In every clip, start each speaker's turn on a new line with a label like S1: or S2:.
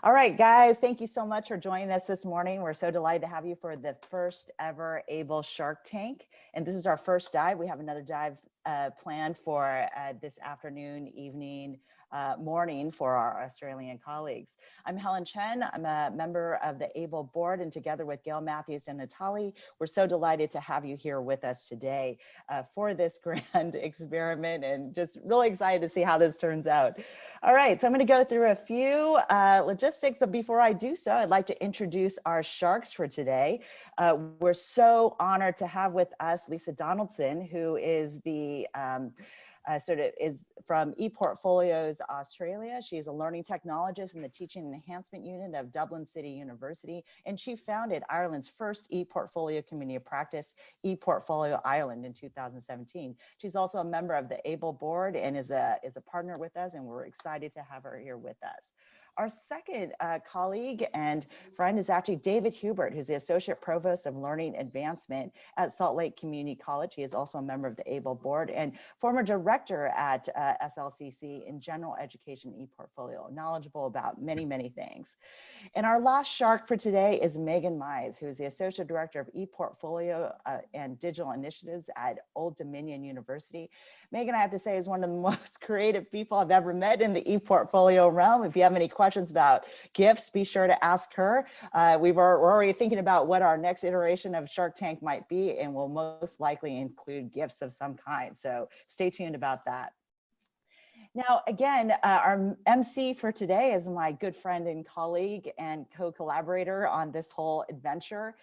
S1: All right, guys, thank you so much for joining us this morning. We're so delighted to have you for the first ever AAEEBL Shark Tank. And this is our first dive. We have another dive planned for this afternoon, evening, morning for our Australian colleagues. I'm Helen Chen. I'm a member of the AAEEBL board, and together with Gail Matthews and Natali, we're so delighted to have you here with us today for this grand experiment, and just really excited to see how this turns out. All right, so I'm going to go through a few logistics, but before I do so, I'd like to introduce our sharks for today. We're so honored to have with us Lisa Donaldson, who is the is from ePortfolios Australia. She's a learning technologist in the Teaching and Enhancement Unit of Dublin City University, and she founded Ireland's first ePortfolio community of practice, ePortfolio Ireland, in 2017. She's also a member of the AAEEBL board and is a partner with us, and we're excited to have her here with us. Our second colleague and friend is actually David Hubert, who's the Associate Provost of Learning Advancement at Salt Lake Community College. He is also a member of the AAEEBL board and former director at SLCC in General Education ePortfolio, knowledgeable about many, many things. And our last shark for today is Megan Mize, who is the Associate Director of ePortfolio and Digital Initiatives at Old Dominion University. Megan, I have to say, is one of the most creative people I've ever met in the ePortfolio realm. If you have any questions about gifts, be sure to ask her. We're already thinking about what our next iteration of Shark Tank might be, and will most likely include gifts of some kind. So stay tuned about that. Now, again, our MC for today is my good friend and colleague and co-collaborator on this whole adventure,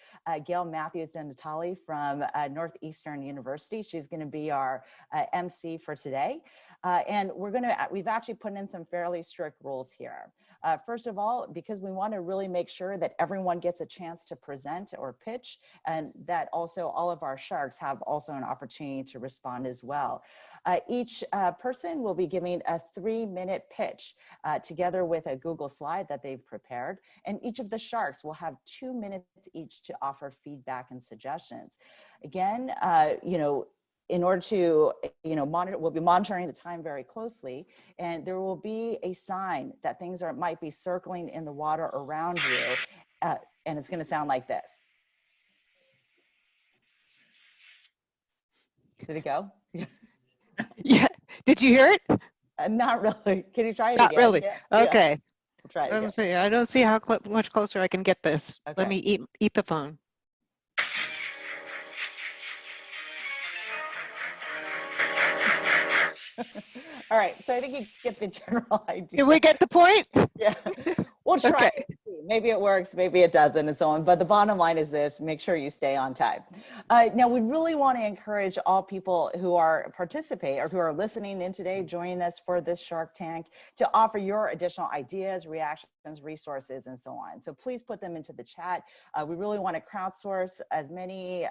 S1: Gail Matthews and Natali from Northeastern University. She's going to be our MC for today. And we've actually put in some fairly strict rules here. First of all, because we want to really make sure that everyone gets a chance to present or pitch, and that also all of our sharks have also an opportunity to respond as well. Each person will be giving a 3-minute pitch together with a Google slide that they've prepared. And each of the sharks will have 2 minutes each to offer feedback and suggestions. Again, in order to, we'll be monitoring the time very closely, and there will be a sign that things might be circling in the water around you, and it's going to sound like this. Did it go?
S2: Yeah. Did you hear it?
S1: Not really. Can you try it
S2: Not
S1: again?
S2: really.
S1: Yeah.
S2: Okay.
S1: Yeah. We'll try it again.
S2: I don't see how much closer I can get this.
S1: Okay.
S2: Let me eat the phone.
S1: All right, so I think you get the general idea.
S2: Did we get the point?
S1: Yeah, we'll try
S2: Okay.
S1: it. Maybe it works, maybe it doesn't, and so on. But the bottom line is this: make sure you stay on time. Now, we really want to encourage all people who participate or who are listening in today, joining us for this Shark Tank, to offer your additional ideas, reactions, resources, and so on. So please put them into the chat. We really want to crowdsource as many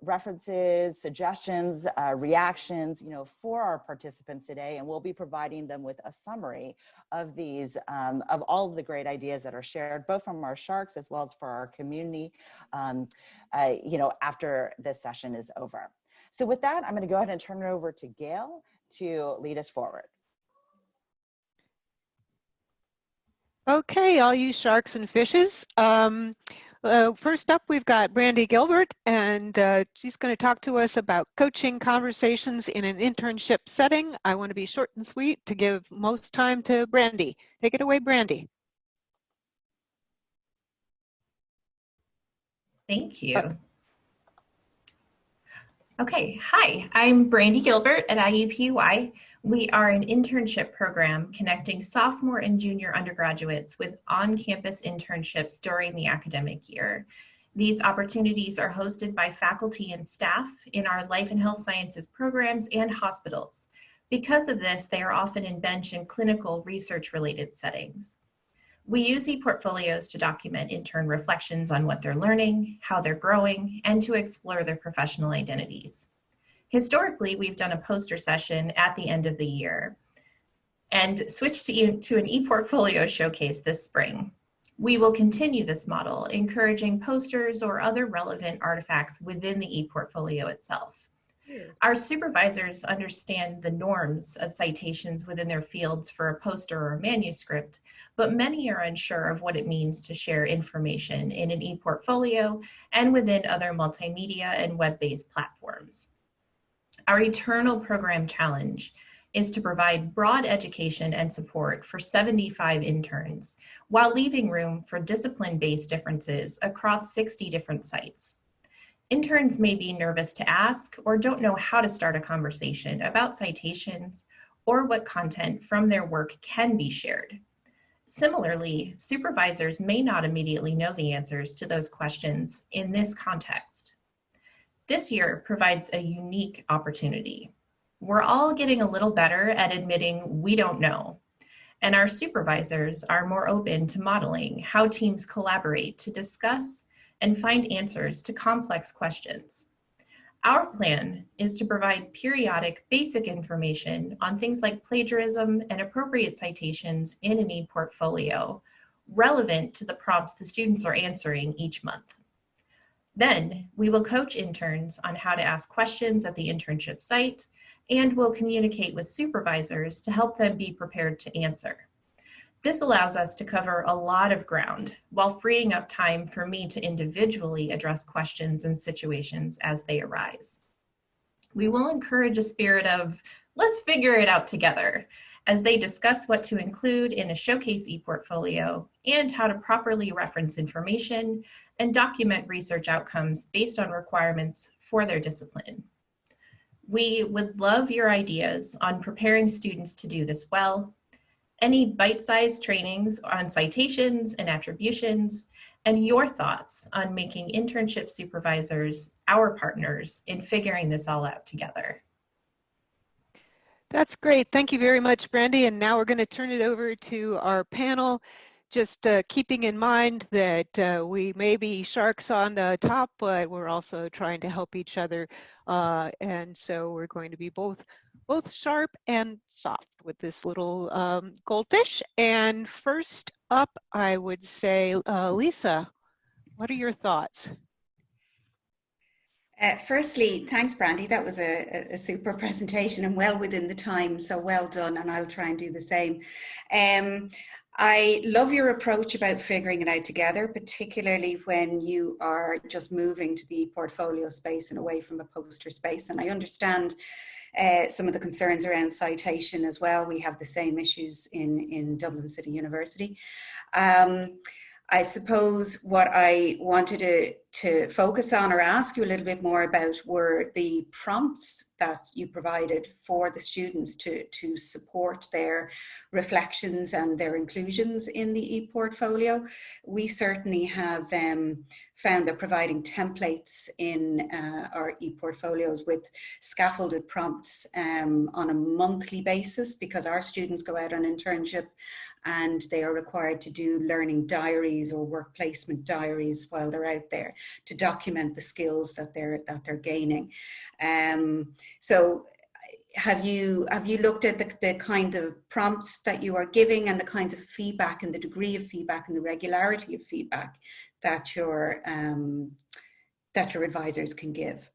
S1: references, suggestions, reactions, for our participants today, and we'll be providing them with a summary of these, of all of the great ideas that are shared, both from our sharks as well as for our community, after this session is over. So with that, I'm going to go ahead and turn it over to Gail to lead us forward.
S2: Okay, all you sharks and fishes. First up, we've got Brandy Gilbert, and she's going to talk to us about coaching conversations in an internship setting. I want to be short and sweet to give most time to Brandy. Take it away, Brandy.
S3: Thank you. Okay, hi, I'm Brandy Gilbert at IUPUI. We are an internship program connecting sophomore and junior undergraduates with on-campus internships during the academic year. These opportunities are hosted by faculty and staff in our life and health sciences programs and hospitals. Because of this, they are often in bench and clinical research-related settings. We use ePortfolios to document intern reflections on what they're learning, how they're growing, and to explore their professional identities. Historically, we've done a poster session at the end of the year and switched to an ePortfolio showcase this spring. We will continue this model, encouraging posters or other relevant artifacts within the ePortfolio itself. Our supervisors understand the norms of citations within their fields for a poster or a manuscript, but many are unsure of what it means to share information in an ePortfolio and within other multimedia and web-based platforms. Our eternal program challenge is to provide broad education and support for 75 interns while leaving room for discipline-based differences across 60 different sites. Interns may be nervous to ask or don't know how to start a conversation about citations or what content from their work can be shared. Similarly, supervisors may not immediately know the answers to those questions in this context. This year provides a unique opportunity. We're all getting a little better at admitting we don't know, and our supervisors are more open to modeling how teams collaborate to discuss and find answers to complex questions. Our plan is to provide periodic basic information on things like plagiarism and appropriate citations in an ePortfolio, relevant to the prompts the students are answering each month. Then we will coach interns on how to ask questions at the internship site, and will communicate with supervisors to help them be prepared to answer. This allows us to cover a lot of ground while freeing up time for me to individually address questions and situations as they arise. We will encourage a spirit of, let's figure it out together, as they discuss what to include in a showcase ePortfolio and how to properly reference information and document research outcomes based on requirements for their discipline. We would love your ideas on preparing students to do this well, any bite-sized trainings on citations and attributions, and your thoughts on making internship supervisors our partners in figuring this all out together.
S2: That's great. Thank you very much, Brandy. And now we're going to turn it over to our panel. Just keeping in mind that we may be sharks on the top, but we're also trying to help each other. And so we're going to be both sharp and soft with this little goldfish. And first up, I would say, Lisa, what are your thoughts?
S4: Firstly, thanks, Brandy. That was a super presentation and well within the time, so well done, and I'll try and do the same. I love your approach about figuring it out together, particularly when you are just moving to the portfolio space and away from a poster space. And I understand some of the concerns around citation as well. We have the same issues in Dublin City University. I suppose what I wanted to focus on or ask you a little bit more about were the prompts that you provided for the students to support their reflections and their inclusions in the ePortfolio. We certainly have found that providing templates in our ePortfolios with scaffolded prompts on a monthly basis, because our students go out on internship and they are required to do learning diaries or work placement diaries while they're out there to document the skills that they're gaining. So have you looked at the kind of prompts that you are giving and the kinds of feedback and the degree of feedback and the regularity of feedback that your advisors can give?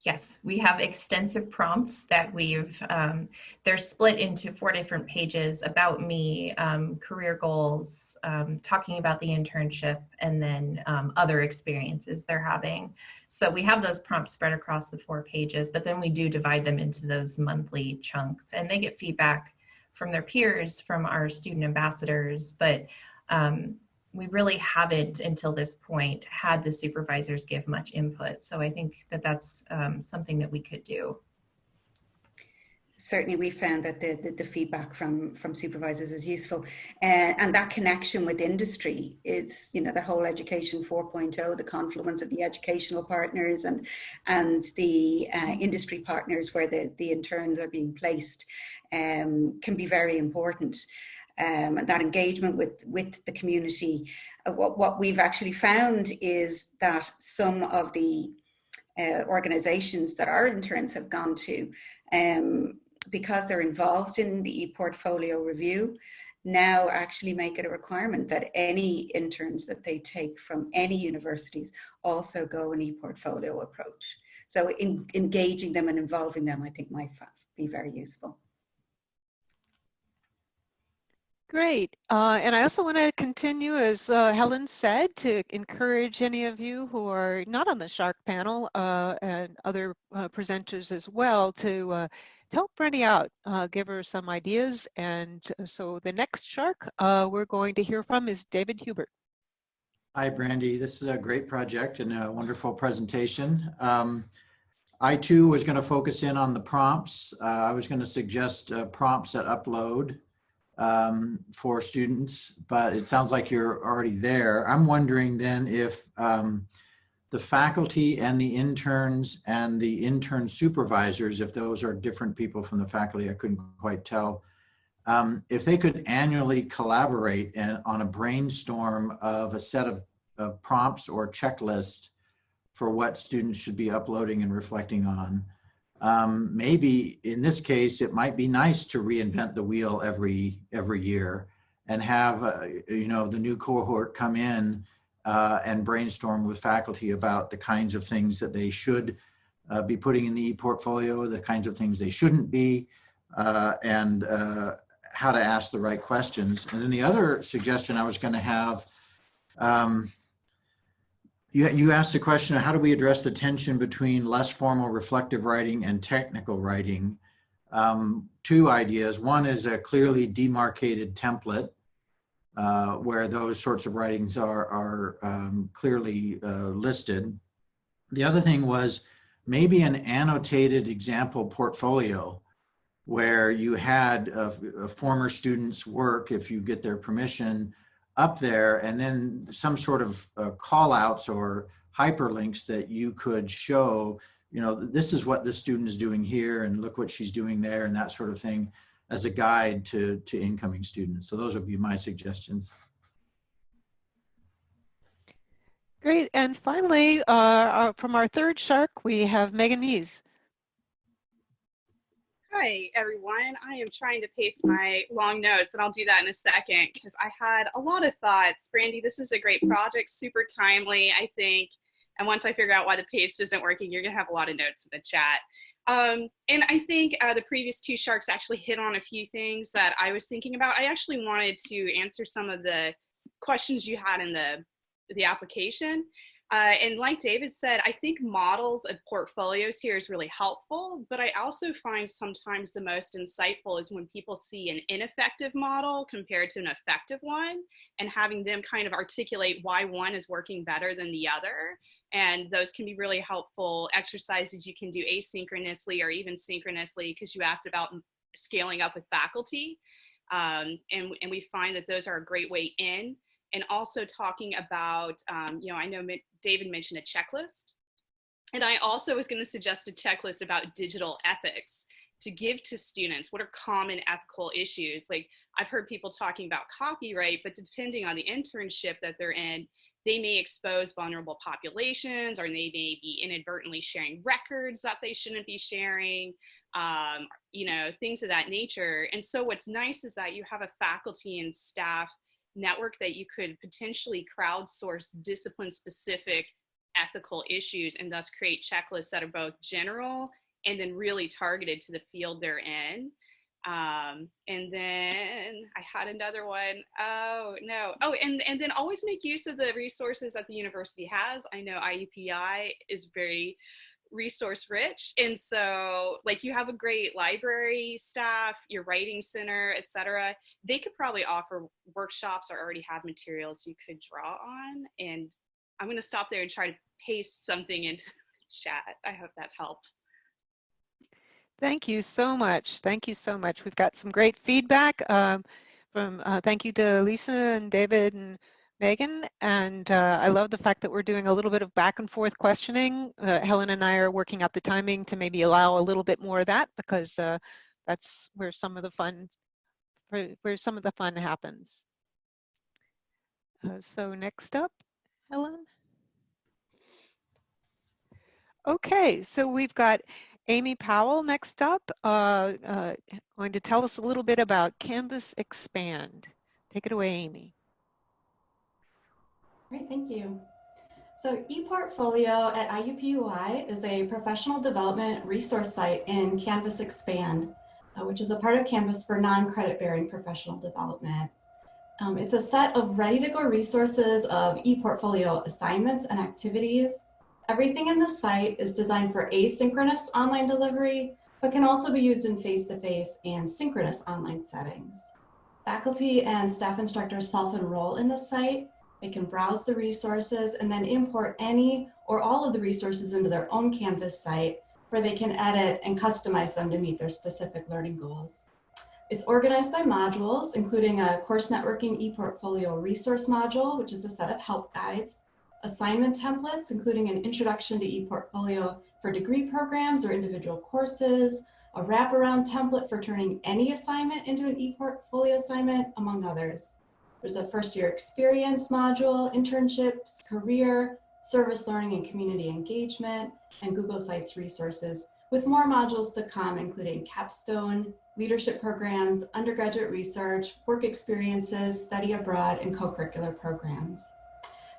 S3: Yes, we have extensive prompts that they're split into 4 different pages: about me, career goals, talking about the internship, and then other experiences they're having. So we have those prompts spread across the 4 pages, but then we do divide them into those monthly chunks, and they get feedback from their peers, from our student ambassadors, but we really haven't until this point had the supervisors give much input. So I think that that's something that we could do.
S4: Certainly we found that the feedback from supervisors is useful, and that connection with industry is, you know, the whole Education 4.0, the confluence of the educational partners and the industry partners where the interns are being placed can be very important. And that engagement with the community. What we've actually found is that some of the organizations that our interns have gone to, because they're involved in the ePortfolio review, now actually make it a requirement that any interns that they take from any universities also go an ePortfolio approach. So engaging them and involving them, I think, might be very useful.
S2: Great. And I also want to continue, as Helen said, to encourage any of you who are not on the Shark panel and other presenters as well to help Brenny out, give her some ideas. And so the next Shark we're going to hear from is David Hubert.
S5: Hi, Brandy. This is a great project and a wonderful presentation. I too was going to focus in on the prompts. I was going to suggest prompts at upload for students, but it sounds like you're already there. I'm wondering then if the faculty and the interns and the intern supervisors, if those are different people from the faculty, I couldn't quite tell, if they could annually collaborate on a brainstorm of a set of prompts or checklist for what students should be uploading and reflecting on. Maybe in this case, it might be nice to reinvent the wheel every year and have the new cohort come in and brainstorm with faculty about the kinds of things that they should be putting in the ePortfolio, the kinds of things they shouldn't be, and how to ask the right questions. And then the other suggestion I was going to have, you asked the question of how do we address the tension between less formal reflective writing and technical writing. Two ideas. One is a clearly demarcated template where those sorts of writings are clearly listed. The other thing was maybe an annotated example portfolio where you had a former student's work, if you get their permission, up there, and then some sort of call outs or hyperlinks that you could show, this is what the student is doing here and look what she's doing there and that sort of thing as a guide to incoming students. So those would be my suggestions.
S2: Great. And finally, from our third Shark, we have Megan Mees.
S6: Hi, everyone. I am trying to paste my long notes, and I'll do that in a second because I had a lot of thoughts. Brandy, this is a great project, super timely, I think. And once I figure out why the paste isn't working, you're going to have a lot of notes in the chat. And I think the previous two Sharks actually hit on a few things that I was thinking about. I actually wanted to answer some of the questions you had in the application. And like David said, I think models and portfolios here is really helpful, but I also find sometimes the most insightful is when people see an ineffective model compared to an effective one and having them kind of articulate why one is working better than the other. And those can be really helpful exercises you can do asynchronously or even synchronously, because you asked about scaling up with faculty. And we find that those are a great way in. And also talking about, I know David mentioned a checklist. And I also was going to suggest a checklist about digital ethics to give to students. What are common ethical issues? Like I've heard people talking about copyright, but depending on the internship that they're in, they may expose vulnerable populations, or they may be inadvertently sharing records that they shouldn't be sharing, things of that nature. And so what's nice is that you have a faculty and staff network that you could potentially crowdsource discipline-specific ethical issues and thus create checklists that are both general and then really targeted to the field they're in. And then I had another one. Oh, no. Oh, and then always make use of the resources that the university has. I know IUPI is very resource rich, and so like you have a great library staff, your writing center, etc. They could probably offer workshops or already have materials you could draw on. And I'm going to stop there and try to paste something into the chat. I hope that's helped.
S2: Thank you so much. Thank you so much. We've got some great feedback thank you to Lisa and David and Megan, and I love the fact that we're doing a little bit of back and forth questioning. Helen and I are working out the timing to maybe allow a little bit more of that, because that's where some of the fun happens. So next up, Helen. Okay, so we've got Amy Powell next up, going to tell us a little bit about Canvas Expand. Take it away, Amy.
S7: Great, thank you. So ePortfolio at IUPUI is a professional development resource site in Canvas Expand, which is a part of Canvas for non-credit bearing professional development. It's a set of ready-to-go resources of ePortfolio assignments and activities. Everything in the site is designed for asynchronous online delivery, but can also be used in face-to-face and synchronous online settings. Faculty and staff instructors self-enroll in the site. They can browse the resources and then import any or all of the resources into their own Canvas site where they can edit and customize them to meet their specific learning goals. It's organized by modules, including a course networking ePortfolio resource module, which is a set of help guides, assignment templates, including an introduction to ePortfolio for degree programs or individual courses, a wraparound template for turning any assignment into an ePortfolio assignment, among others. There's a first year experience module, internships, career, service learning and community engagement, and Google Sites resources, with more modules to come, including capstone, leadership programs, undergraduate research, work experiences, study abroad, and co-curricular programs.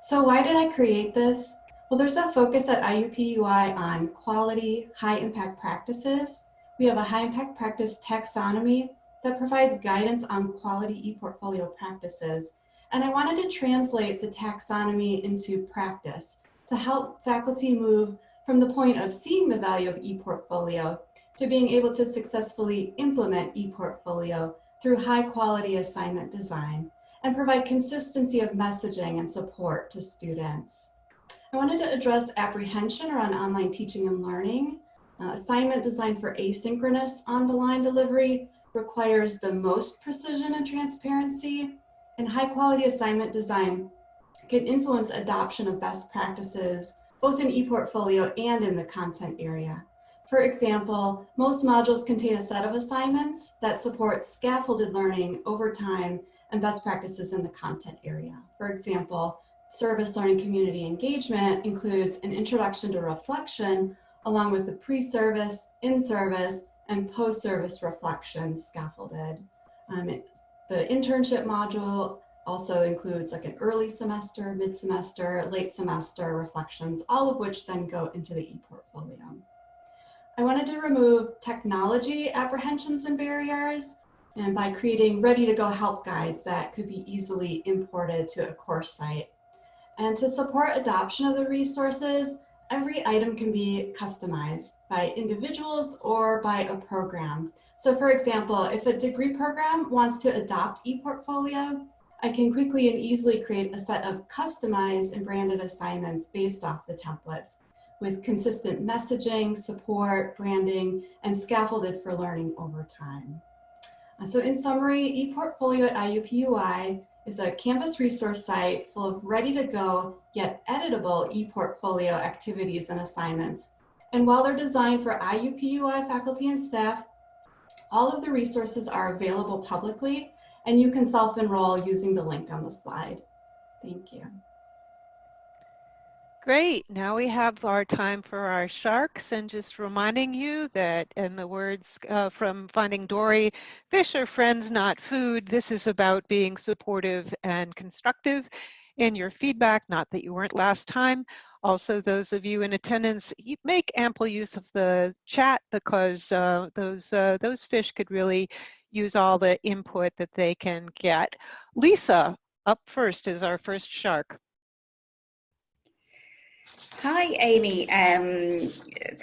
S7: So why did I create this? Well, there's a focus at IUPUI on quality, high impact practices. We have a high impact practice taxonomy that provides guidance on quality ePortfolio practices. And I wanted to translate the taxonomy into practice to help faculty move from the point of seeing the value of ePortfolio to being able to successfully implement ePortfolio through high quality assignment design and provide consistency of messaging and support to students. I wanted to address apprehension around online teaching and learning. Assignment design for asynchronous on-the-line delivery requires the most precision and transparency, and high quality assignment design can influence adoption of best practices, both in ePortfolio and in the content area. For example, most modules contain a set of assignments that support scaffolded learning over time and best practices in the content area. For example, service learning community engagement includes an introduction to reflection along with the pre-service, in-service, and post-service reflections scaffolded. The internship module also includes like an early semester, mid-semester, late semester reflections, all of which then go into the ePortfolio. I wanted to remove technology apprehensions and barriers, and by creating ready-to-go help guides that could be easily imported to a course site. And to support adoption of the resources, every item can be customized by individuals or by a program. So for example, if a degree program wants to adopt ePortfolio, I can quickly and easily create a set of customized and branded assignments based off the templates with consistent messaging, support, branding, and scaffolded for learning over time. So in summary, ePortfolio at IUPUI is a Canvas resource site full of ready-to-go yet editable ePortfolio activities and assignments. And while they're designed for IUPUI faculty and staff, all of the resources are available publicly, and you can self-enroll using the link on the slide. Thank you.
S2: Great. Now we have our time for our sharks, and just reminding you that in the words from Finding Dory, fish are friends, not food. This is about being supportive and constructive in your feedback, not that you weren't last time. Also, those of you in attendance, you make ample use of the chat because those fish could really use all the input that they can get. Lisa, up first is our first shark.
S4: Hi, Amy.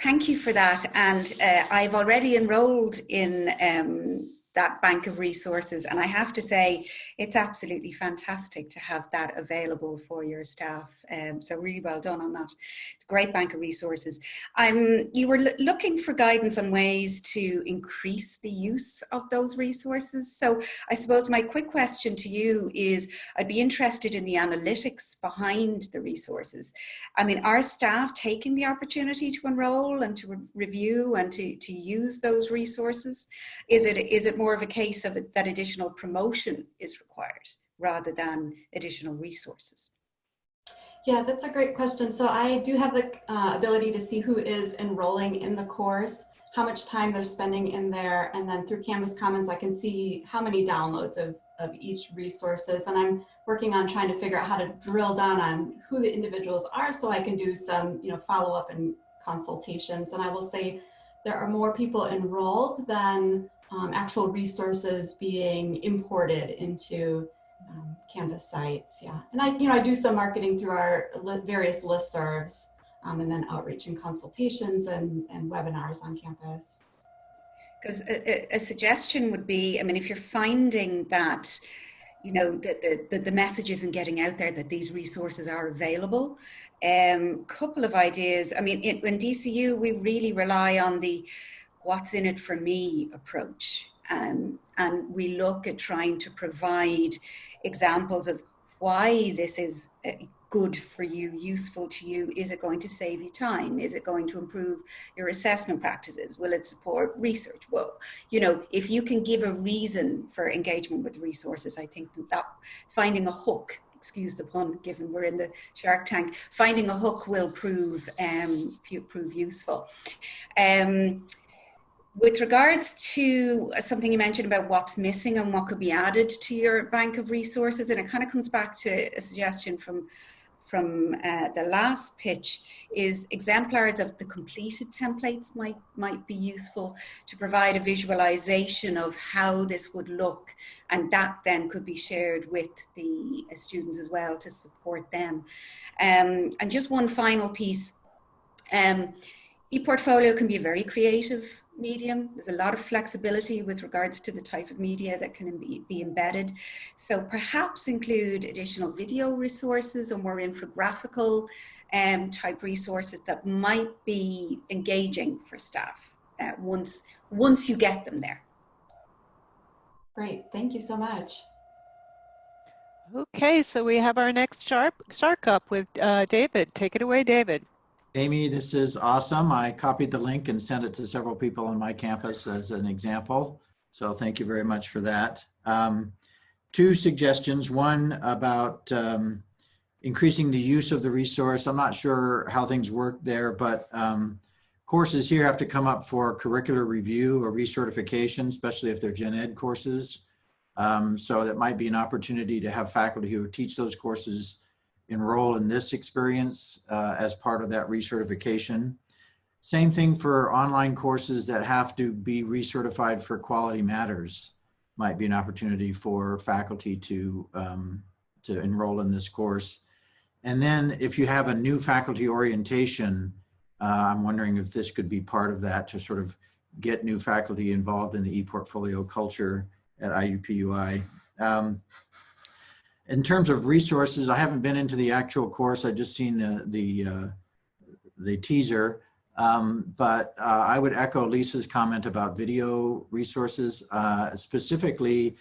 S4: Thank you for that. And I've already enrolled in that bank of resources. And I have to say, it's absolutely fantastic to have that available for your staff. So really well done on that. It's a great bank of resources. You were looking for guidance on ways to increase the use of those resources. So I suppose my quick question to you is, I'd be interested in the analytics behind the resources. I mean, are staff taking the opportunity to enroll and to review and to use those resources? Is it more of a case of that additional promotion is required rather than additional resources?
S7: Yeah, that's a great question. So I do have the ability to see who is enrolling in the course, how much time they're spending in there, and then through Canvas Commons, I can see how many downloads of each resources. And I'm working on trying to figure out how to drill down on who the individuals are so I can do some follow-up and consultations. And I will say there are more people enrolled than actual resources being imported into Canvas sites. Yeah, and I do some marketing through our various listservs, and then outreach and consultations and webinars on campus.
S4: Because a suggestion would be, I mean, if you're finding that, you know, that the message isn't getting out there that these resources are available, couple of ideas. I mean, in DCU, we really rely on the what's in it for me approach. And we look at trying to provide examples of why this is good for you, useful to you. Is it going to save you time? Is it going to improve your assessment practices? Will it support research? Well, you know, if you can give a reason for engagement with resources, I think that finding a hook, excuse the pun, given we're in the Shark Tank, finding a hook will prove useful. With regards to something you mentioned about what's missing and what could be added to your bank of resources, and it kind of comes back to a suggestion from the last pitch, is exemplars of the completed templates might be useful to provide a visualization of how this would look, and that then could be shared with the students as well to support them. And just one final piece, ePortfolio can be a very creative medium. There's a lot of flexibility with regards to the type of media that can be embedded. So perhaps include additional video resources or more infographical type resources that might be engaging for staff once you get them there.
S7: Great, thank you so much.
S2: Okay, so we have our next Shark Up with David. Take it away, David.
S5: Amy, this is awesome. I copied the link and sent it to several people on my campus as an example. So thank you very much for that. Two suggestions. One about increasing the use of the resource. I'm not sure how things work there, but courses here have to come up for curricular review or recertification, especially if they're gen ed courses. So that might be an opportunity to have faculty who teach those courses enroll in this experience as part of that recertification. Same thing for online courses that have to be recertified for Quality Matters. Might be an opportunity for faculty to enroll in this course. And then if you have a new faculty orientation, I'm wondering if this could be part of that to sort of get new faculty involved in the ePortfolio culture at IUPUI. In terms of resources, I haven't been into the actual course. I've just seen the teaser, but I would echo Lisa's comment about video resources, specifically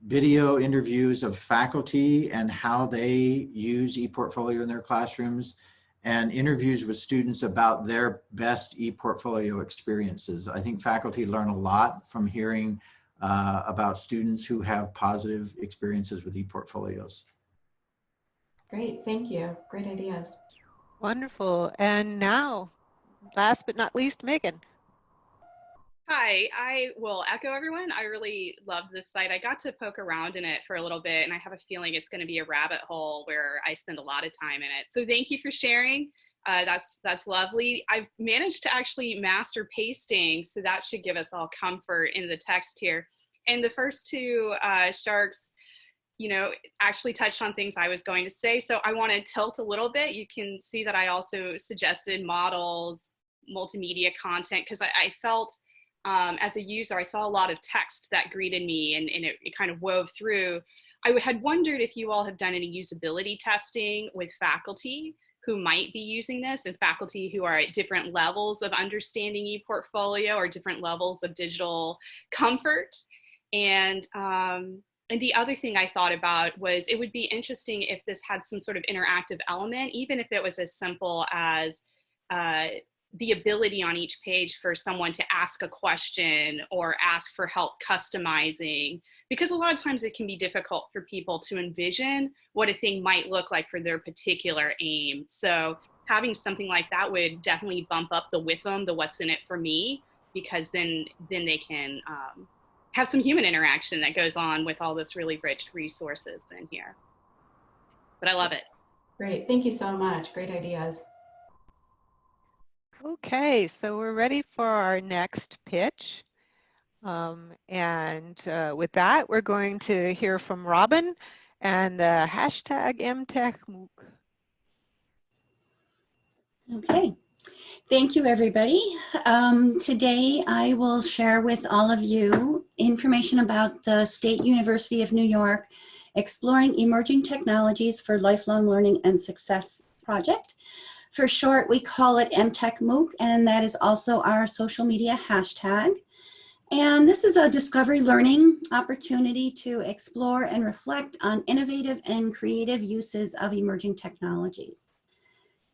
S5: video interviews of faculty and how they use ePortfolio in their classrooms, and interviews with students about their best ePortfolio experiences. I think faculty learn a lot from hearing about students who have positive experiences with ePortfolios.
S7: Great, thank you. Great ideas.
S2: Wonderful. And now, last but not least, Megan.
S6: Hi, I will echo everyone. I really loved this site. I got to poke around in it for a little bit, and I have a feeling it's going to be a rabbit hole where I spend a lot of time in it. So thank you for sharing. That's lovely. I've managed to actually master pasting, so that should give us all comfort in the text here. And the first two sharks, you know, actually touched on things I was going to say. So I want to tilt a little bit. You can see that I also suggested models, multimedia content, because I felt as a user, I saw a lot of text that greeted me, and it kind of wove through. I had wondered if you all have done any usability testing with faculty who might be using this, and faculty who are at different levels of understanding ePortfolio or different levels of digital comfort. And the other thing I thought about was it would be interesting if this had some sort of interactive element, even if it was as simple as the ability on each page for someone to ask a question or ask for help customizing, because a lot of times it can be difficult for people to envision what a thing might look like for their particular aim. So having something like that would definitely bump up the WIFM, the what's in it for me, because then they can have some human interaction that goes on with all this really rich resources in here. But I love it.
S7: Great, thank you so much. Great ideas.
S2: Okay, so we're ready for our next pitch. With that, we're going to hear from Robin, and the hashtag MTechMOOC.
S8: Okay. Thank you, everybody. Today, I will share with all of you information about the State University of New York Exploring Emerging Technologies for Lifelong Learning and Success project. For short, we call it MTechMOOC, and that is also our social media hashtag. And this is a discovery learning opportunity to explore and reflect on innovative and creative uses of emerging technologies.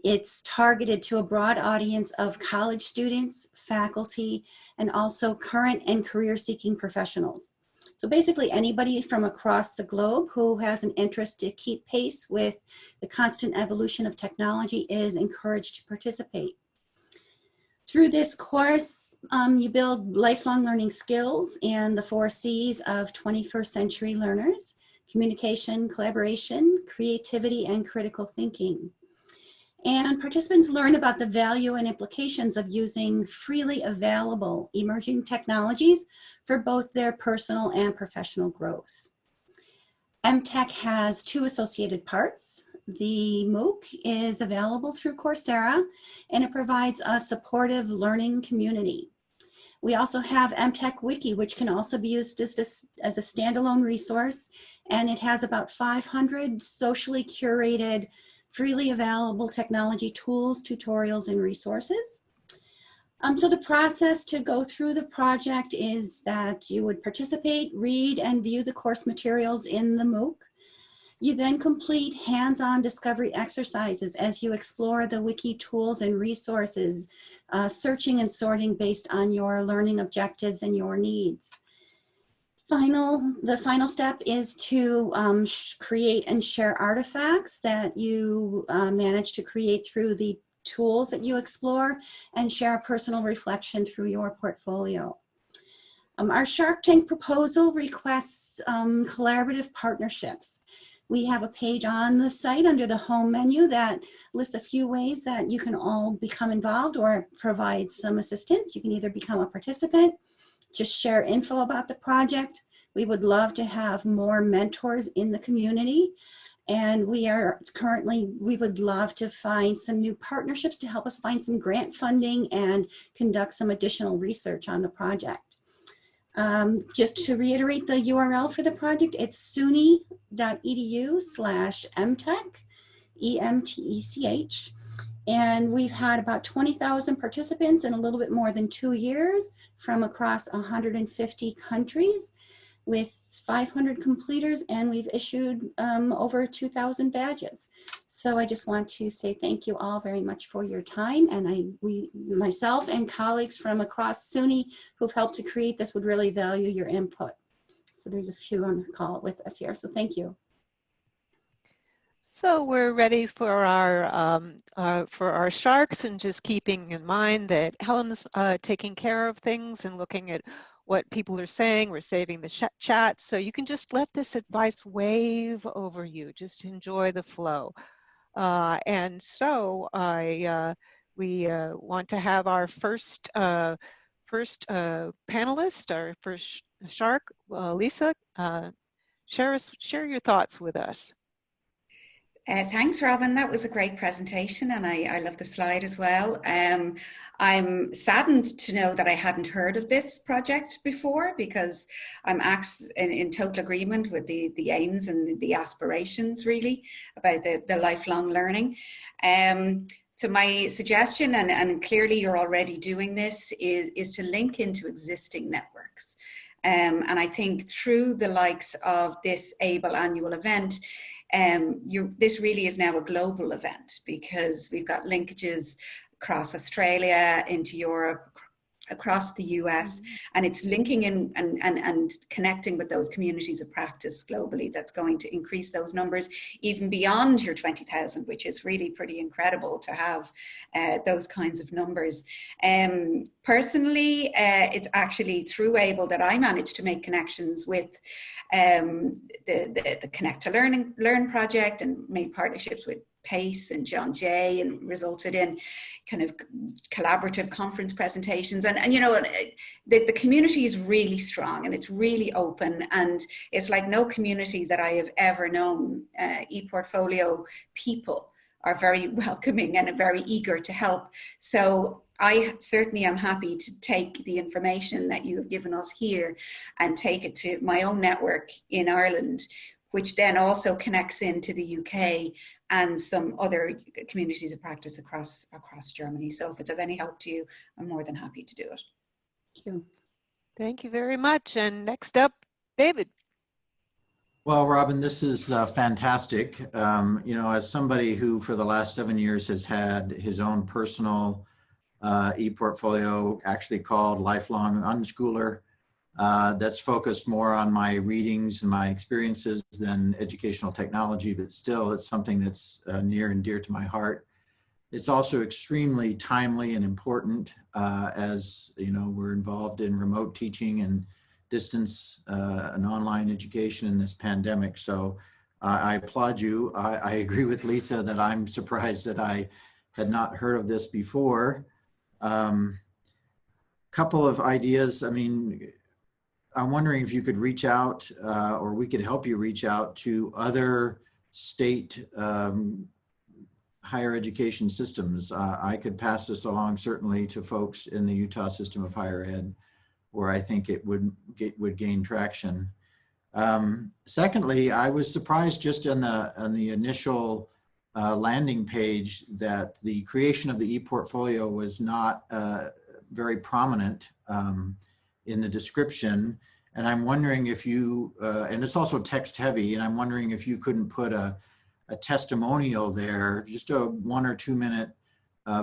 S8: It's targeted to a broad audience of college students, faculty, and also current and career-seeking professionals. So basically anybody from across the globe who has an interest to keep pace with the constant evolution of technology is encouraged to participate. Through this course, you build lifelong learning skills and the 4 C's of 21st century learners: communication, collaboration, creativity, and critical thinking. And participants learn about the value and implications of using freely available emerging technologies for both their personal and professional growth. MTech has 2 associated parts. The MOOC is available through Coursera, and it provides a supportive learning community. We also have MTech Wiki, which can also be used as a standalone resource, and it has about 500 socially curated, freely available technology tools, tutorials, and resources. So the process to go through the project is that you would participate, read, and view the course materials in the MOOC. You then complete hands-on discovery exercises as you explore the wiki tools and resources, searching and sorting based on your learning objectives and your needs. The final step is to create and share artifacts that you manage to create through the tools that you explore, and share a personal reflection through your portfolio. Our Shark Tank proposal requests collaborative partnerships. We have a page on the site under the home menu that lists a few ways that you can all become involved or provide some assistance. You can either become a participant, just share info about the project. We would love to have more mentors in the community. And we would love to find some new partnerships to help us find some grant funding and conduct some additional research on the project. Just to reiterate the URL for the project, it's suny.edu/mtech, EMTECH. And we've had about 20,000 participants in a little bit more than 2 years from across 150 countries with 500 completers, and we've issued over 2,000 badges. So I just want to say thank you all very much for your time, and myself and colleagues from across SUNY who've helped to create this would really value your input. So there's a few on the call with us here, so thank you.
S2: So we're ready for our sharks, and just keeping in mind that Helen's taking care of things and looking at what people are saying. We're saving the chat, so you can just let this advice wave over you. Just enjoy the flow. And so we want to have our first panelist, our first shark, Lisa. Share your thoughts with us.
S4: Thanks, Robin. That was a great presentation, and I love the slide as well. I'm saddened to know that I hadn't heard of this project before, because I'm in total agreement with the aims and the aspirations, really, about the lifelong learning. So my suggestion, and clearly you're already doing this, is to link into existing networks. And I think through the likes of this AAEEBL annual event, this really is now a global event, because we've got linkages across Australia, into Europe, across the US, and it's linking in and connecting with those communities of practice globally that's going to increase those numbers even beyond your 20,000, which is really pretty incredible to have those kinds of numbers. Personally, it's actually through AAEEBL that I managed to make connections with the Connect to Learn project, and made partnerships with Pace and John Jay, and resulted in kind of collaborative conference presentations. And you know, the community is really strong and it's really open, and it's like no community that I have ever known. ePortfolio people are very welcoming and very eager to help. So I certainly am happy to take the information that you have given us here and take it to my own network in Ireland, which then also connects into the UK and some other communities of practice across Germany. So if it's of any help to you, I'm more than happy to do it.
S8: Thank you.
S2: Thank you very much. And next up, David.
S5: Well, Robin, this is fantastic. You know, as somebody who for the last 7 years has had his own personal ePortfolio, actually called Lifelong Unschooler, that's focused more on my readings and my experiences than educational technology, but still it's something that's near and dear to my heart. It's also extremely timely and important as, you know, we're involved in remote teaching and distance and online education in this pandemic. So I applaud you. I agree with Lisa that I'm surprised that I had not heard of this before. Couple of ideas. I mean, I'm wondering if you could reach out or we could help you reach out to other state higher education systems. I could pass this along certainly to folks in the Utah system of higher ed, where I think it would gain traction. Secondly, I was surprised just on the initial landing page that the creation of the ePortfolio was not very prominent in the description. And I'm wondering if you, and it's also text heavy, and I'm wondering if you couldn't put a testimonial there, just a 1 or 2 minute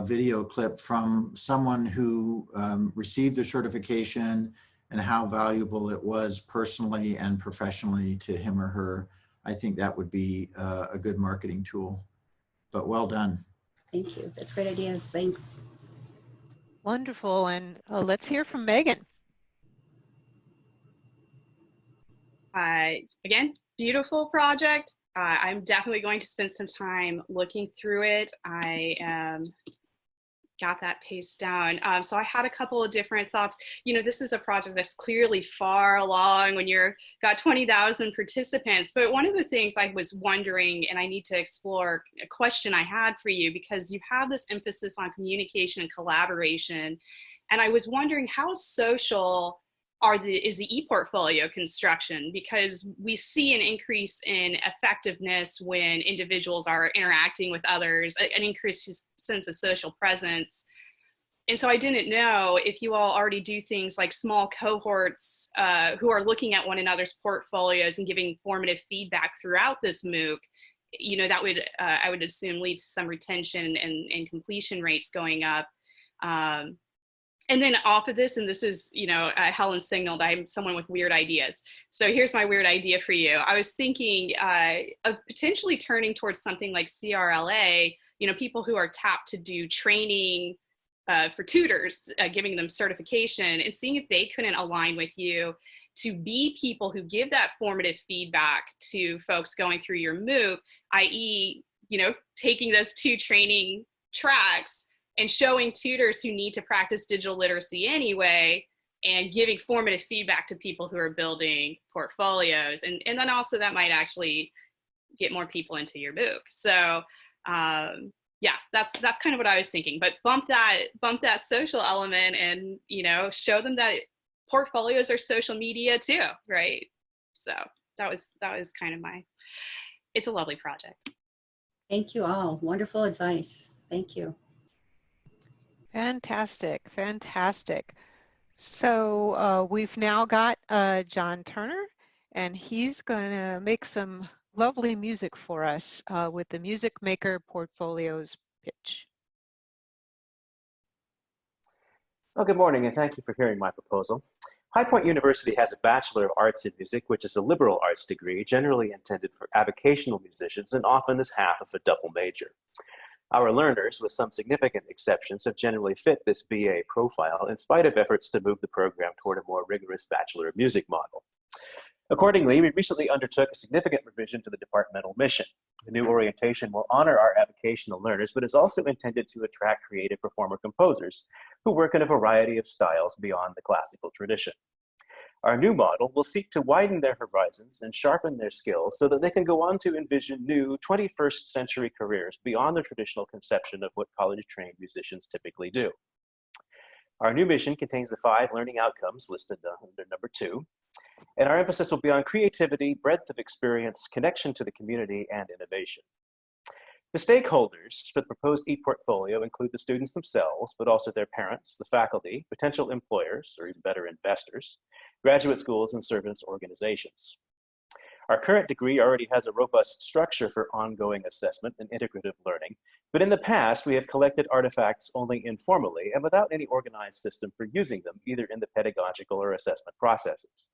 S5: video clip from someone who received the certification and how valuable it was personally and professionally to him or her. I think that would be a good marketing tool, but well done.
S8: Thank you. That's great ideas. Thanks.
S2: Wonderful. And let's hear from Megan.
S6: Again, beautiful project. I'm definitely going to spend some time looking through it. I got that pace down. So I had a couple of different thoughts. You know, this is a project that's clearly far along when you're got 20,000 participants. But one of the things I was wondering, and I need to explore, a question I had for you, because you have this emphasis on communication and collaboration. And I was wondering how social is the ePortfolio construction, because we see an increase in effectiveness when individuals are interacting with others, an increased sense of social presence. And so I didn't know if you all already do things like small cohorts who are looking at one another's portfolios and giving formative feedback throughout this MOOC. You know, that would, I would assume, lead to some retention and completion rates going up. And then off of this, and this is, you know, Helen signaled I'm someone with weird ideas. So here's my weird idea for you. I was thinking of potentially turning towards something like CRLA, you know, people who are tapped to do training for tutors, giving them certification, and seeing if they couldn't align with you to be people who give that formative feedback to folks going through your MOOC, i.e., you know, taking those 2 training tracks and showing tutors who need to practice digital literacy anyway, and giving formative feedback to people who are building portfolios. And then also that might actually get more people into your MOOC. So yeah, that's kind of what I was thinking, but bump that social element and, you know, show them that portfolios are social media too, right? So that was kind of it's a lovely project.
S8: Thank you all. Wonderful advice. Thank you.
S2: Fantastic, fantastic. So we've now got John Turner, and he's going to make some lovely music for us with the Music Maker Portfolios pitch.
S9: Well, good morning, and thank you for hearing my proposal. High Point University has a Bachelor of Arts in Music, which is a liberal arts degree generally intended for avocational musicians and often is half of a double major. Our learners, with some significant exceptions, have generally fit this BA profile in spite of efforts to move the program toward a more rigorous Bachelor of Music model. Accordingly, we recently undertook a significant revision to the departmental mission. The new orientation will honor our avocational learners, but is also intended to attract creative performer composers who work in a variety of styles beyond the classical tradition. Our new model will seek to widen their horizons and sharpen their skills so that they can go on to envision new 21st century careers beyond the traditional conception of what college-trained musicians typically do. Our new mission contains the 5 learning outcomes listed under number 2, and our emphasis will be on creativity, breadth of experience, connection to the community, and innovation. The stakeholders for the proposed ePortfolio include the students themselves, but also their parents, the faculty, potential employers, or even better, investors, graduate schools, and service organizations. Our current degree already has a robust structure for ongoing assessment and integrative learning, but in the past, we have collected artifacts only informally and without any organized system for using them, either in the pedagogical or assessment processes.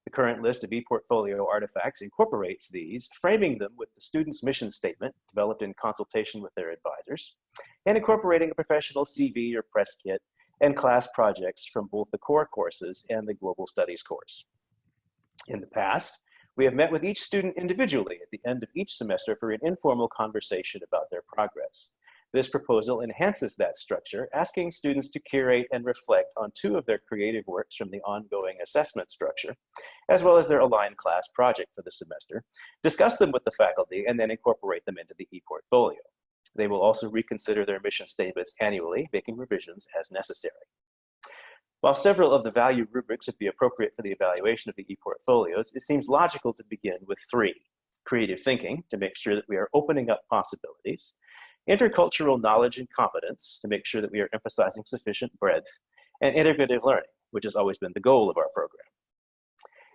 S9: The current list of ePortfolio artifacts incorporates these, framing them with the student's mission statement developed in consultation with their advisors, and incorporating a professional CV or press kit and class projects from both the core courses and the Global Studies course. In the past, we have met with each student individually at the end of each semester for an informal conversation about their progress. This proposal enhances that structure, asking students to curate and reflect on 2 of their creative works from the ongoing assessment structure, as well as their aligned class project for the semester, discuss them with the faculty, and then incorporate them into the ePortfolio. They will also reconsider their mission statements annually, making revisions as necessary. While several of the value rubrics would be appropriate for the evaluation of the ePortfolios, it seems logical to begin with 3. Creative thinking, to make sure that we are opening up possibilities. Intercultural knowledge and competence, to make sure that we are emphasizing sufficient breadth. And integrative learning, which has always been the goal of our program.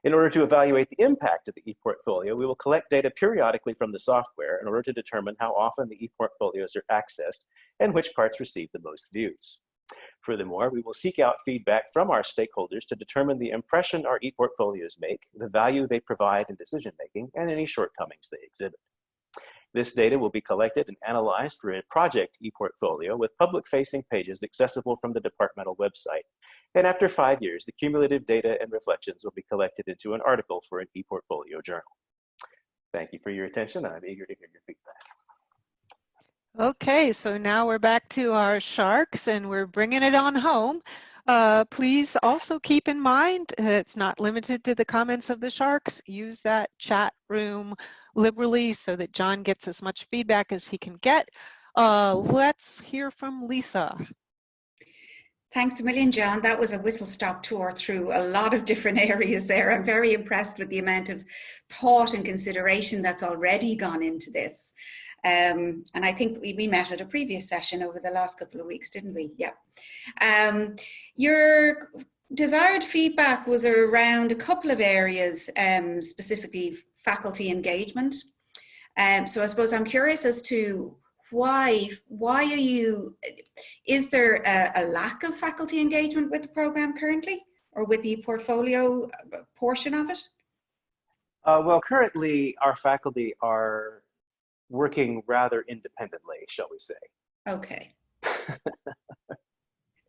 S9: In order to evaluate the impact of the ePortfolio, we will collect data periodically from the software in order to determine how often the ePortfolios are accessed and which parts receive the most views. Furthermore, we will seek out feedback from our stakeholders to determine the impression our ePortfolios make, the value they provide in decision-making, and any shortcomings they exhibit. This data will be collected and analyzed for a project ePortfolio with public-facing pages accessible from the departmental website. And after 5 years, the cumulative data and reflections will be collected into an article for an ePortfolio journal. Thank you for your attention. I'm eager to hear your feedback.
S2: Okay, so now we're back to our sharks and we're bringing it on home. Please also keep in mind, it's not limited to the comments of the sharks. Use that chat room liberally so that John gets as much feedback as he can get. Let's hear from Lisa.
S4: Thanks a million, John. That was a whistle-stop tour through a lot of different areas there. I'm very impressed with the amount of thought and consideration that's already gone into this. And I think we met at a previous session over the last couple of weeks, didn't we? Yeah. Your desired feedback was around a couple of areas, specifically faculty engagement. So I suppose I'm curious as to why are you, is there a lack of faculty engagement with the program currently, or with the portfolio portion of it?
S9: Well, currently our faculty are working rather independently, shall we say.
S4: Okay.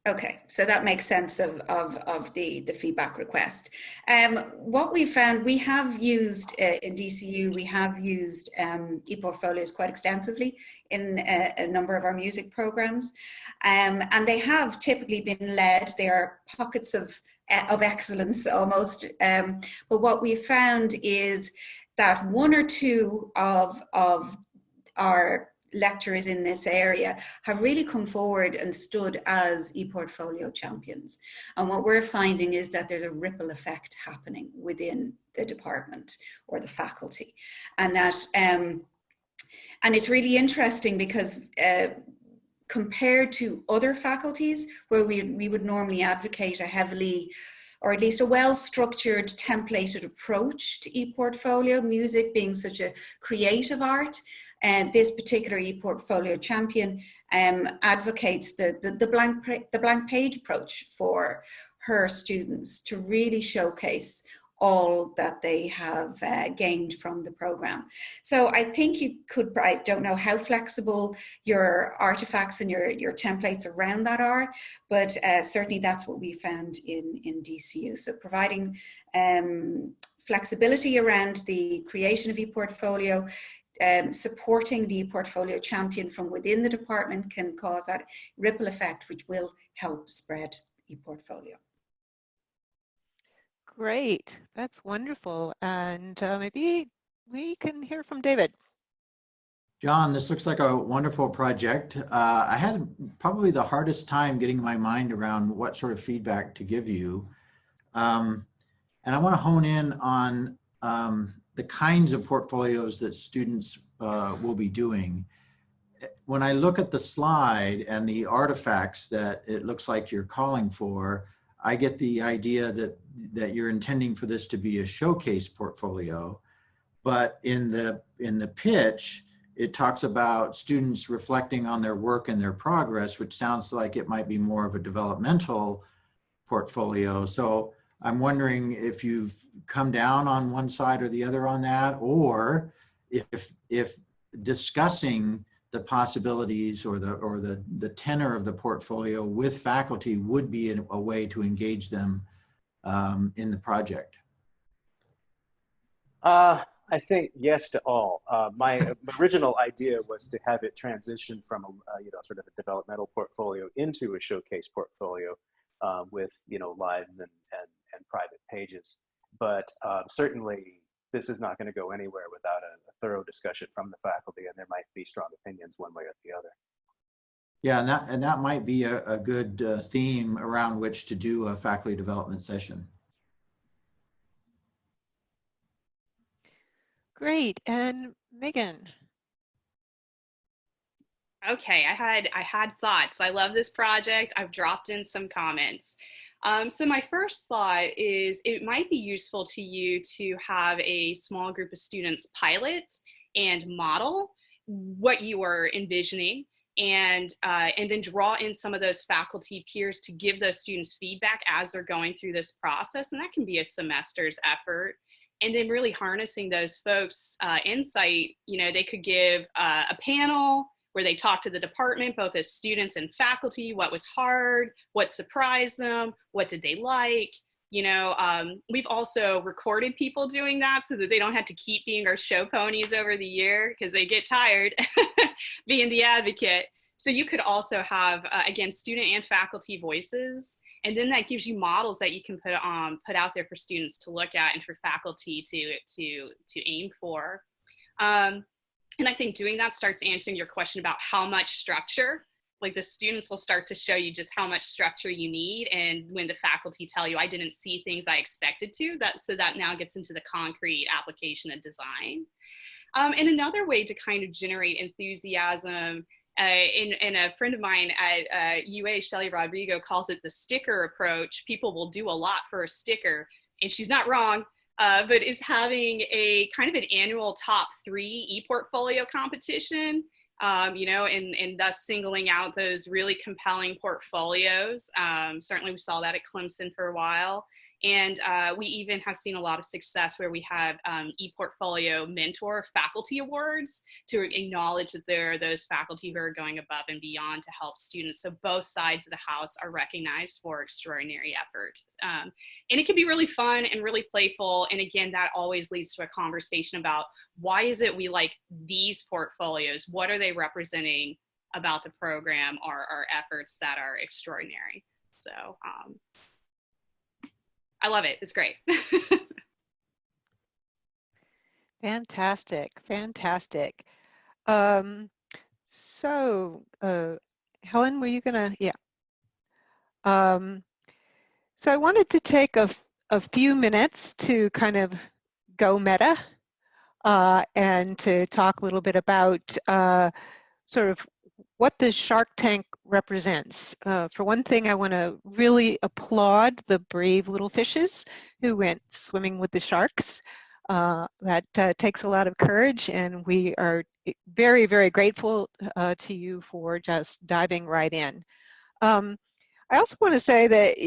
S4: Okay, so that makes sense of the feedback request. What we found, we have used in DCU, we have used ePortfolios quite extensively in a number of our music programs, and they have typically been led. They are pockets of excellence almost, but what we found is that 1 or 2 of our lecturers in this area have really come forward and stood as ePortfolio champions. And what we're finding is that there's a ripple effect happening within the department or the faculty. And that, and it's really interesting because compared to other faculties where we would normally advocate a heavily, or at least a well-structured, templated approach to ePortfolio, music being such a creative art, and this particular ePortfolio champion advocates the blank page approach for her students to really showcase all that they have gained from the program. So I think you could, I don't know how flexible your artifacts and your templates around that are, but certainly that's what we found in DCU. So providing flexibility around the creation of ePortfolio, supporting the ePortfolio champion from within the department can cause that ripple effect, which will help spread ePortfolio.
S2: Great, that's wonderful. And maybe we can hear from David.
S5: John, this looks like a wonderful project. I had probably the hardest time getting my mind around what sort of feedback to give you. And I want to hone in on the kinds of portfolios that students will be doing. When I look at the slide and the artifacts that it looks like you're calling for, I get the idea that you're intending for this to be a showcase portfolio. But in the pitch, it talks about students reflecting on their work and their progress, which sounds like it might be more of a developmental portfolio. So I'm wondering if you've come down on one side or the other on that, or if discussing the possibilities or the tenor of the portfolio with faculty would be a way to engage them in the project.
S9: I think yes to all. My original idea was to have it transition from a sort of a developmental portfolio into a showcase portfolio with live and private pages. But certainly this is not going to go anywhere without a thorough discussion from the faculty, and there might be strong opinions one way or the other.
S5: Yeah, and that might be a good theme around which to do a faculty development session.
S2: Great, and Megan.
S6: Okay, I had thoughts. I love this project. I've dropped in some comments. So my first thought is it might be useful to you to have a small group of students pilot and model what you are envisioning, and then draw in some of those faculty peers to give those students feedback as they're going through this process. And that can be a semester's effort. And then really harnessing those folks' insight, they could give a panel where they talk to the department, both as students and faculty, what was hard, what surprised them, what did they like. We've also recorded people doing that so that they don't have to keep being our show ponies over the year because they get tired being the advocate. So you could also have, again, student and faculty voices. And then that gives you models that you can put out there for students to look at and for faculty to aim for. And I think doing that starts answering your question about how much structure. Like the students will start to show you just how much structure you need. And when the faculty tell you, I didn't see things I expected to, so that now gets into the concrete application and design. And another way to kind of generate enthusiasm, and a friend of mine at UA, Shelly Rodrigo, calls it the sticker approach. People will do a lot for a sticker, and she's not wrong, but is having a kind of an annual top 3 ePortfolio competition, and thus singling out those really compelling portfolios. Certainly we saw that at Clemson for a while. And we even have seen a lot of success where we have ePortfolio mentor faculty awards to acknowledge that there are those faculty who are going above and beyond to help students. So both sides of the house are recognized for extraordinary effort. And it can be really fun and really playful. And again, that always leads to a conversation about why is it we like these portfolios? What are they representing about the program or our efforts that are extraordinary? So, I love it. It's great.
S2: Fantastic, fantastic. So, Helen, were you gonna? Yeah. So I wanted to take a few minutes to kind of go meta and to talk a little bit about sort of what the Shark Tank represents. For one thing, I want to really applaud the brave little fishes who went swimming with the sharks. That takes a lot of courage, and we are very, very grateful to you for just diving right in. I also want to say that,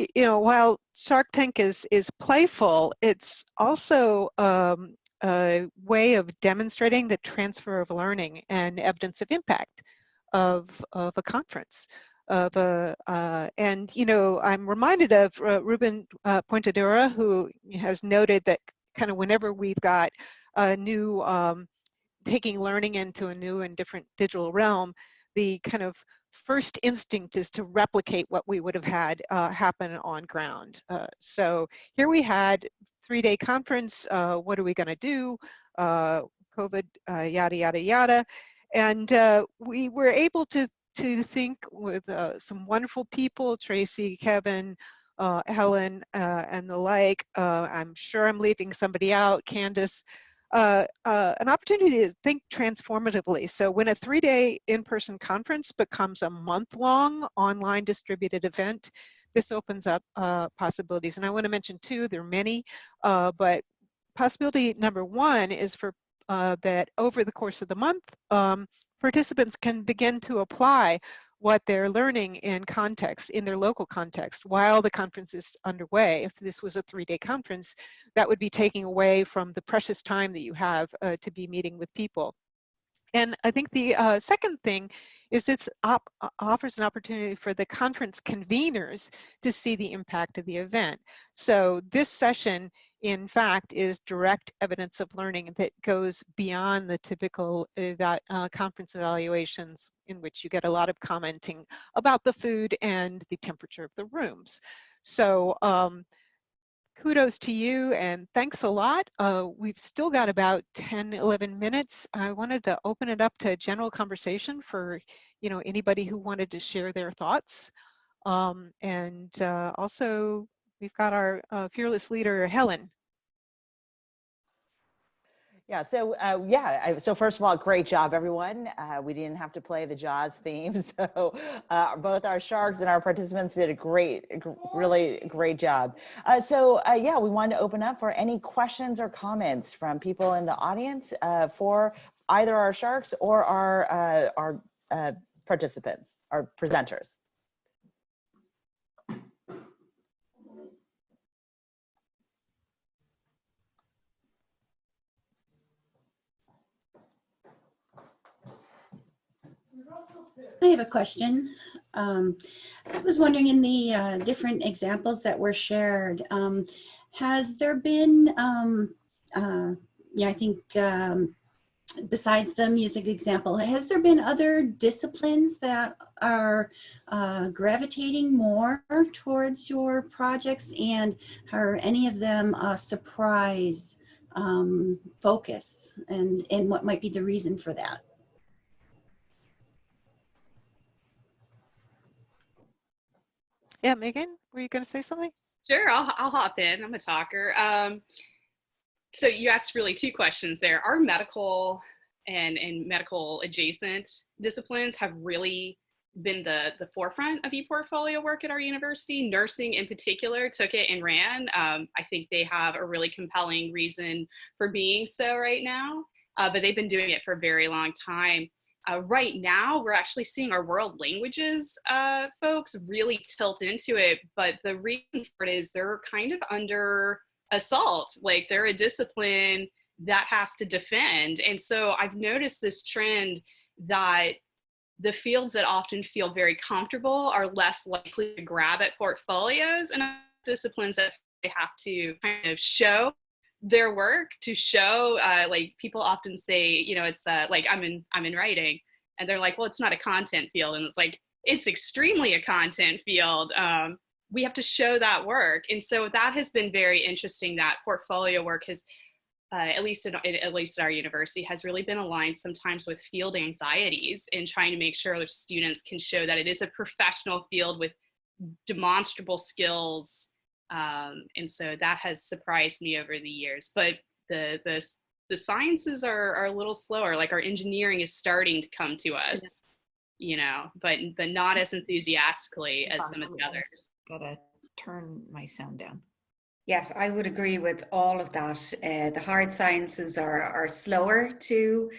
S2: while Shark Tank is playful, it's also a way of demonstrating the transfer of learning and evidence of impact of a conference. And I'm reminded of Ruben Pointedera, who has noted that kind of whenever we've got new taking learning into a new and different digital realm, the kind of first instinct is to replicate what we would have had happen on ground. So here we had 3-day conference. What are we going to do? COVID, yada, yada, yada. And we were able to think with some wonderful people, Tracy, Kevin, Helen, and the like. I'm sure I'm leaving somebody out, Candace. An opportunity to think transformatively. So when a 3-day in-person conference becomes a month-long online distributed event, this opens up possibilities. And I want to mention two, there are many, but possibility number one is for that over the course of the month, participants can begin to apply what they're learning in context, in their local context, while the conference is underway. If this was a 3-day conference, that would be taking away from the precious time that you have to be meeting with people. And I think the second thing is this offers an opportunity for the conference conveners to see the impact of the event. So this session, in fact, is direct evidence of learning that goes beyond the typical conference evaluations in which you get a lot of commenting about the food and the temperature of the rooms. So kudos to you and thanks a lot. We've still got about 10, 11 minutes. I wanted to open it up to general conversation for anybody who wanted to share their thoughts. And also we've got our fearless leader, Helen.
S1: Yeah, so so first of all, great job, everyone. We didn't have to play the Jaws theme, so both our sharks and our participants did a really great job. Yeah, we wanted to open up for any questions or comments from people in the audience for either our sharks or our participants, our presenters.
S8: I have a question. I was wondering, in the different examples that were shared, has there been, I think besides the music example, has there been other disciplines that are gravitating more towards your projects, and are any of them a surprise focus, and what might be the reason for that?
S2: Yeah, Megan, were you going to say something?
S6: Sure, I'll hop in. I'm a talker. So you asked really two questions there. Our medical and medical adjacent disciplines have really been the forefront of ePortfolio work at our university. Nursing in particular took it and ran. I think they have a really compelling reason for being so right now, but they've been doing it for a very long time. Right now, we're actually seeing our world languages folks really tilt into it, but the reason for it is they're kind of under assault. Like, they're a discipline that has to defend. And so I've noticed this trend that the fields that often feel very comfortable are less likely to grab at portfolios, and disciplines that they have to kind of show their work, to show, like, people often say, it's like, I'm in writing, and they're like, well, it's not a content field. And it's like, it's extremely a content field. We have to show that work. And so that has been very interesting, that portfolio work has, at least at our university, has really been aligned sometimes with field anxieties, and trying to make sure that students can show that it is a professional field with demonstrable skills. And so that has surprised me over the years. But the sciences are a little slower. Like, our engineering is starting to come to us, but not as enthusiastically as some of the others.
S10: Gotta turn my sound down.
S4: Yes, I would agree with all of that. The hard sciences are slower to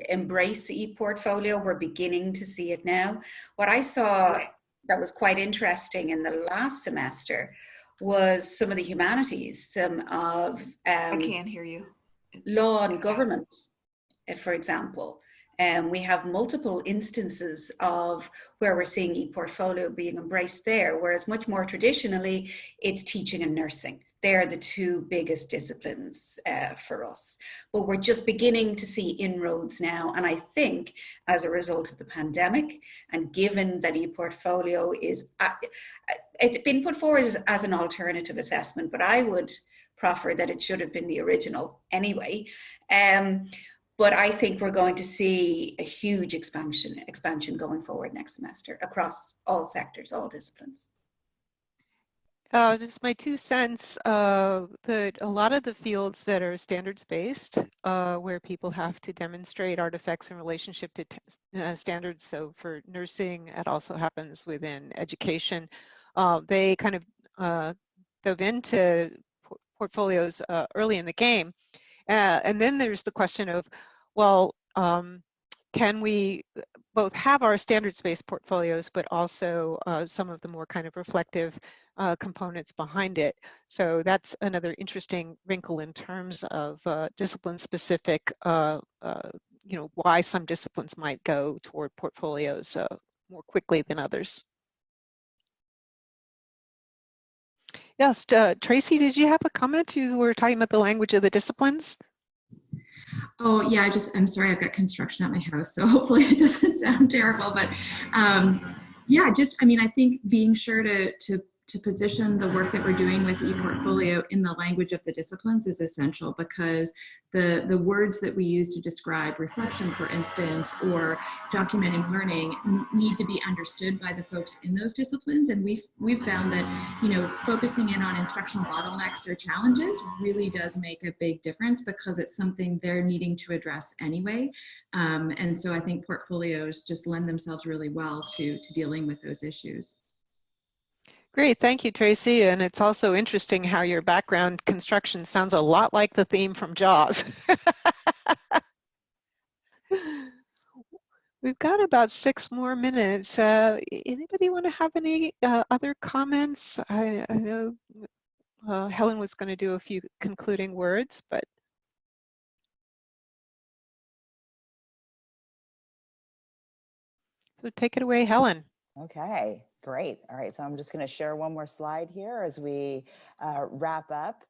S4: embrace ePortfolio. We're beginning to see it now. What I saw that was quite interesting in the last semester was some of the humanities, some of
S10: I can't hear you.
S4: Law and government, for example. We have multiple instances of where we're seeing ePortfolio being embraced there, whereas much more traditionally, it's teaching and nursing. They're the two biggest disciplines for us. But we're just beginning to see inroads now. And I think as a result of the pandemic, and given that ePortfolio is, it's been put forward as an alternative assessment, but I would proffer that it should have been the original anyway. But I think we're going to see a huge expansion going forward next semester across all sectors, all disciplines.
S2: Just my 2 cents, that a lot of the fields that are standards-based, where people have to demonstrate artifacts in relationship to standards, so for nursing, it also happens within education, they kind of dove into portfolios early in the game. And then there's the question of, well, can we both have our standards-based portfolios, but also some of the more kind of reflective components behind it? So that's another interesting wrinkle in terms of discipline-specific, why some disciplines might go toward portfolios more quickly than others. Yes, Tracy, did you have a comment? You were talking about the language of the disciplines.
S11: Oh yeah, I'm sorry, I've got construction at my house, so hopefully it doesn't sound terrible, but yeah, I think being sure to position the work that we're doing with ePortfolio in the language of the disciplines is essential, because the words that we use to describe reflection, for instance, or documenting learning need to be understood by the folks in those disciplines. And we've found that, focusing in on instructional bottlenecks or challenges really does make a big difference, because it's something they're needing to address anyway. And so I think portfolios just lend themselves really well to dealing with those issues.
S2: Great, thank you, Tracy. And it's also interesting how your background construction sounds a lot like the theme from Jaws. We've got about 6 more minutes. Anybody want to have any other comments? I know Helen was going to do a few concluding words, but. So take it away, Helen.
S1: Okay, great. All right, so I'm just going to share one more slide here as we wrap up.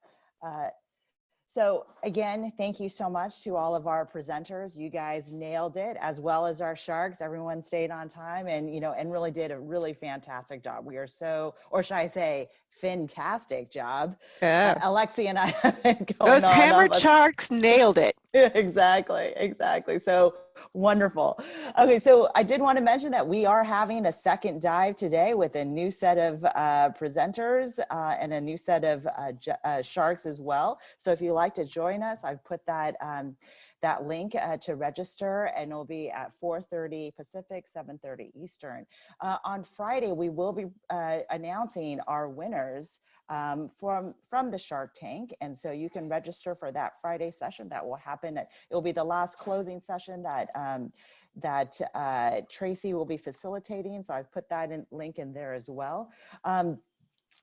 S1: So again, thank you so much to all of our presenters. You guys nailed it, as well as our sharks. Everyone stayed on time and, and really did a really fantastic job. We are so, or should I say, fantastic job.
S2: Yeah.
S1: Alexi and I have been going
S2: Those hammered sharks nailed it.
S1: Exactly. So wonderful. Okay, so I did want to mention that we are having a second dive today with a new set of presenters and a new set of sharks as well. So if you'd like to join us, I've put that that link to register, and it'll be at 4:30 Pacific, 7:30 Eastern. On Friday, we will be announcing our winners from the Shark Tank, and so you can register for that Friday session. That will happen. It will be the last closing session that Tracy will be facilitating. So I've put that link in there as well.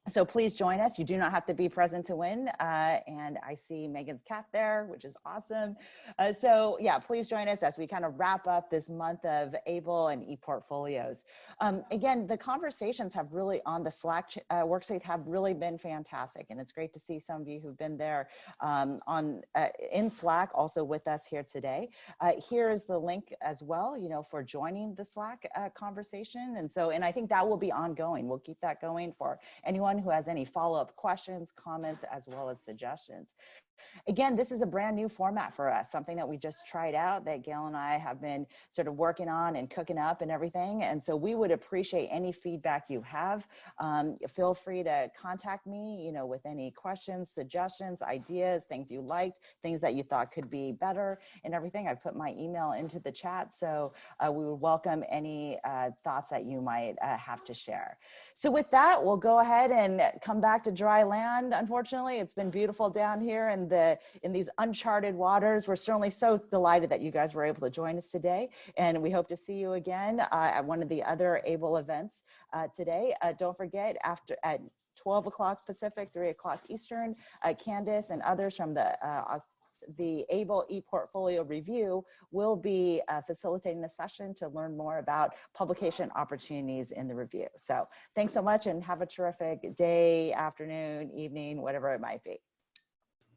S1: So please join us. You do not have to be present to win. And I see Megan's cat there, which is awesome. So yeah, please join us as we kind of wrap up this month of AAEEBL and ePortfolios. Again, the conversations have really on the Slack workspace have really been fantastic. And it's great to see some of you who've been there in Slack also with us here today. Here is the link as well, for joining the Slack conversation. And I think that will be ongoing. We'll keep that going for anyone who has any follow-up questions, comments, as well as suggestions. Again, this is a brand new format for us, something that we just tried out that Gail and I have been sort of working on and cooking up and everything. And so we would appreciate any feedback you have. Feel free to contact me, with any questions, suggestions, ideas, things you liked, things that you thought could be better and everything. I've put my email into the chat, so we would welcome any thoughts that you might have to share. So with that, we'll go ahead and come back to dry land. Unfortunately, it's been beautiful down here in these uncharted waters. We're certainly so delighted that you guys were able to join us today, and we hope to see you again at one of the other AAEEBL events today. Don't forget, at 12 o'clock Pacific, 3 o'clock Eastern, Candace and others from the the AAEEBL ePortfolio review, will be facilitating the session to learn more about publication opportunities in the review. So thanks so much and have a terrific day, afternoon, evening, whatever it might be.